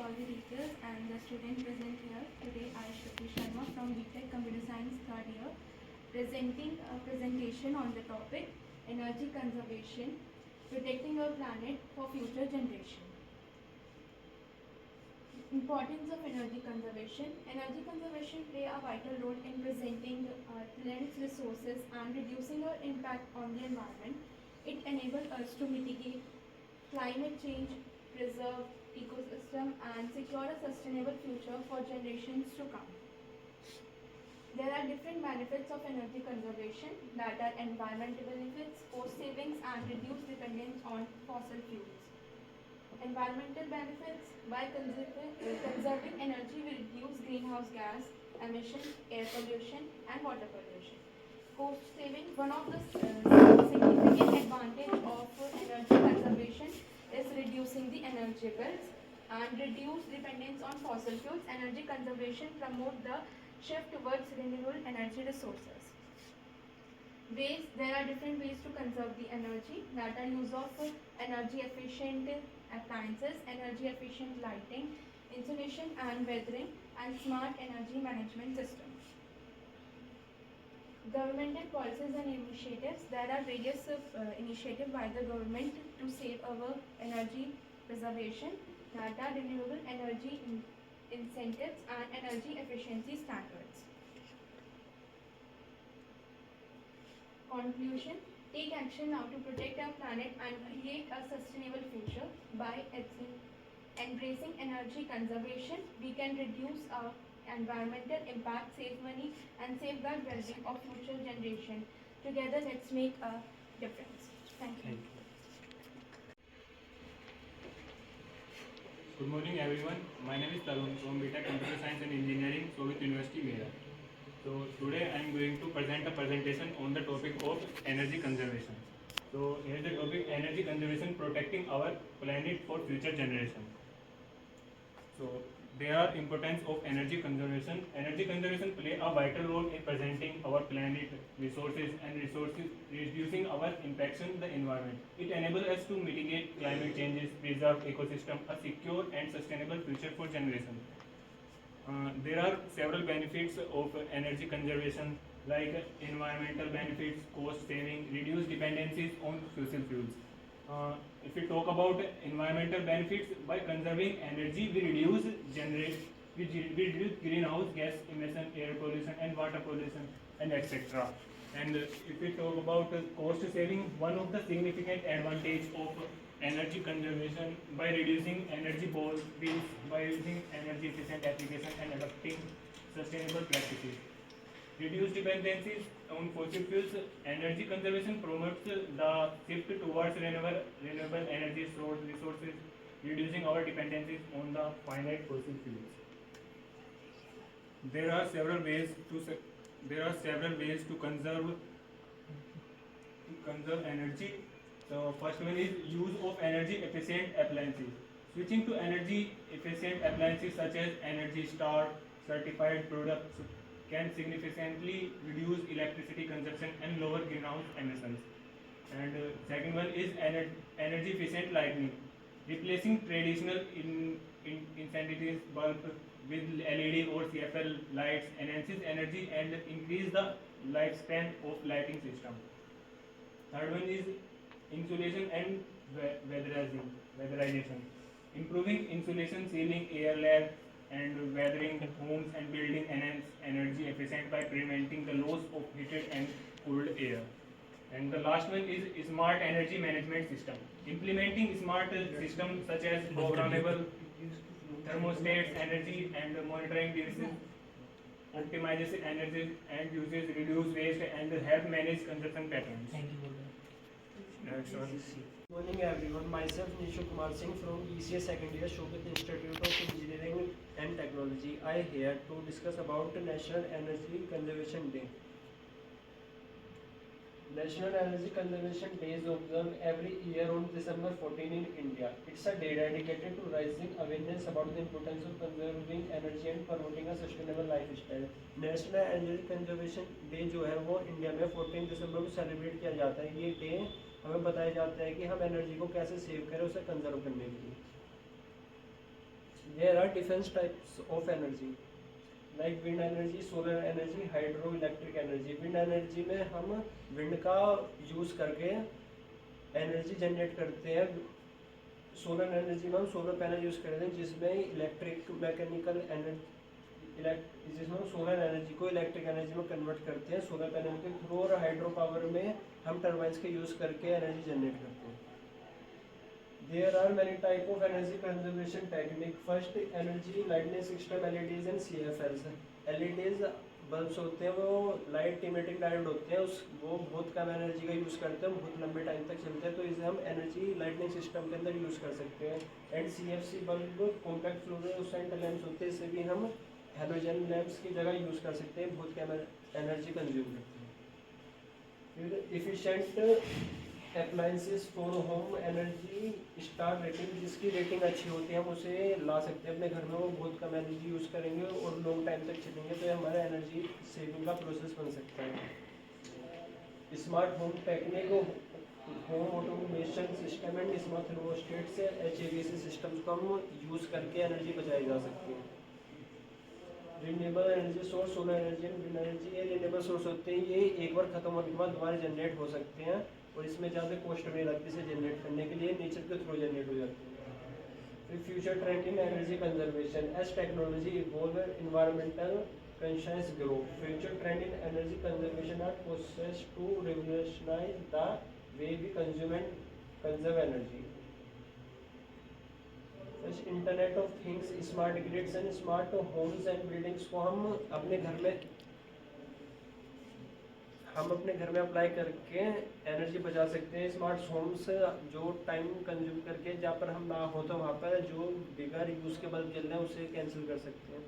all the teachers and the students present here. Today I, Shruti Sharma from BTech Computer Science third year, presenting a presentation on the topic Energy Conservation, Protecting our Planet for Future Generation. Importance of energy conservation. Energy conservation play a vital role in preserving our planet's resources and reducing our impact on the environment. It enables us to mitigate climate change, preserve ecosystem and secure a sustainable future for generations to come. There are different benefits of energy conservation, that are environmental benefits, cost savings and reduced dependence on fossil fuels. Environmental benefits. By conserving energy, we reduce greenhouse gas emissions, air pollution and water pollution. Cost saving. One of the significant advantage of energy conservation is reducing the energy bills and reduce dependence on fossil fuels. Energy conservation promote the shift towards renewable energy resources. Ways. There are different ways to conserve the energy, that are use of energy efficient appliances, energy efficient lighting, insulation and weathering, and smart energy management systems. Governmental policies and initiatives. There are various initiatives by the government to save our energy preservation, that are renewable energy incentives and energy efficiency standards. Conclusion. Take action now to protect our planet and create a sustainable future. By embracing energy conservation, we can reduce our environmental impact, save money and safeguard well-being of future generation. Together, let's make a difference. Thank you. Good morning everyone. My name is Tarun from BTech Computer Science and Engineering, Soviet University, Mera. So today I am going to present a presentation on the topic of energy conservation. So here is the topic: energy conservation, protecting our planet for future generation. So there are importance of energy conservation. Energy conservation play a vital role in preserving our planet resources and reducing our impacts on the environment. It enables us to mitigate climate changes, preserve ecosystem, a secure and sustainable future for generation. There are several benefits of energy conservation, like environmental benefits, cost saving, reduced dependencies on fossil fuels. If we talk about environmental benefits, by conserving energy, we reduce greenhouse gas emission, air pollution, and water pollution, and etc. And if we talk about cost saving, one of the significant advantage of energy conservation, by reducing energy bills, by using energy efficient application and adopting sustainable practices. Reduce dependencies on fossil fuels. Energy conservation promotes the shift towards renewable energy resources, reducing our dependencies on the finite fossil fuels. There are several ways to conserve energy. So first one is use of energy efficient appliances. Switching to energy efficient appliances such as Energy Star certified products can significantly reduce electricity consumption and lower greenhouse emissions. And second one is energy efficient lighting. Replacing traditional incandescent bulb with LED or CFL lights enhances energy and increase the lifespan of lighting system. Third one is insulation and weatherization. Improving insulation, sealing, air lag, and weathering homes and building enhance energy efficient by preventing the loss of heated and cooled air. And the last one is smart energy management system. Implementing smart systems such as programmable thermostats, energy and monitoring devices, optimizes energy and uses, reduce waste and help manage consumption patterns. Next one. Good morning everyone, myself Nishu Kumar Singh from ECS second year Shobit Institute of Engineering and Technology. I here to discuss about National Energy Conservation Day. National Energy Conservation Day is observed every year on December 14 in India. It's a day dedicated to raising awareness about the importance of conserving energy and promoting a sustainable lifestyle. National Energy Conservation Day जो है वो India में 14 दिसंबर को celebrate किया जाता है. ये day हमें बताया जाता है कि हम एनर्जी को कैसे सेव करें, उसे कंजर्व करने के लिए. There are different types of energy like wind energy, solar energy, hydroelectric energy. Wind energy में हम विंड का यूज़ करके एनर्जी जनरेट करते हैं. सोलर एनर्जी में हम सोलर पैनल यूज़ करते हैं जिसमें इलेक्ट्रिक मैकेनिकल एनर्जी, जिसमें हम सोलर एनर्जी को इलेक्ट्रिक एनर्जी में कन्वर्ट करते हैं सोलर पैनल के थ्रू. और हाइड्रो पावर में हम टर्बाइंस के यूज़ करके एनर्जी जनरेट करते हैं. There are many type of energy conservation technique. First, energy lighting system, LEDs and CFLs. LEDs bulbs होते हैं, वो लाइट इमिटिंग डायोड होते हैं, वो बहुत कम एनर्जी का यूज़ करते हैं, बहुत लंबे टाइम तक चलते हैं, तो इसे हम एनर्जी लाइटनिंग सिस्टम के अंदर यूज़ कर सकते हैं. And CFC bulb compact fluorescent lamps होते हैं, इसे भी हम हेलोजन लैंप्स की जगह यूज़ कर सकते हैं, बहुत कम एनर्जी कंज्यूम करते हैं. फिर efficient appliances for home energy star rating, जिसकी रेटिंग अच्छी होती है हम उसे ला सकते हैं अपने घर में. वो बहुत कम एनर्जी यूज़ करेंगे और लॉन्ग टाइम तक चलेंगे, तो ये हमारा एनर्जी सेविंग का प्रोसेस बन सकता है. Smart home technique, home automation system and smart thermostats, HVAC systems को हम यूज़ करके एनर्जी बचाई जा सकती है. Renewable energy source, solar energy and wind energy, ये रिन्यूएबल सोर्स होते हैं, ये एक बार खत्म होने के बाद दोबारा जनरेट हो सकते हैं और इसमें ज़्यादा कॉस्ट नहीं लगती इसे जनरेट करने के लिए, नेचर के थ्रू जनरेट हो जाती है. फिर future trend in energy conservation, as technology evolve environmental conscious grow, future trend in energy conservation are poised to revolutionize the way we consume and conserve energy. Internet of things, smart grids and smart homes and buildings को हम अपने घर में apply करके energy बचा सकते हैं. Smart homes जो टाइम कंज्यूम करके, जहाँ पर हम ना हो तो वहाँ पर जो बिगर यूज़ के बल्ब जल रहे हैं उसे कैंसिल कर सकते हैं.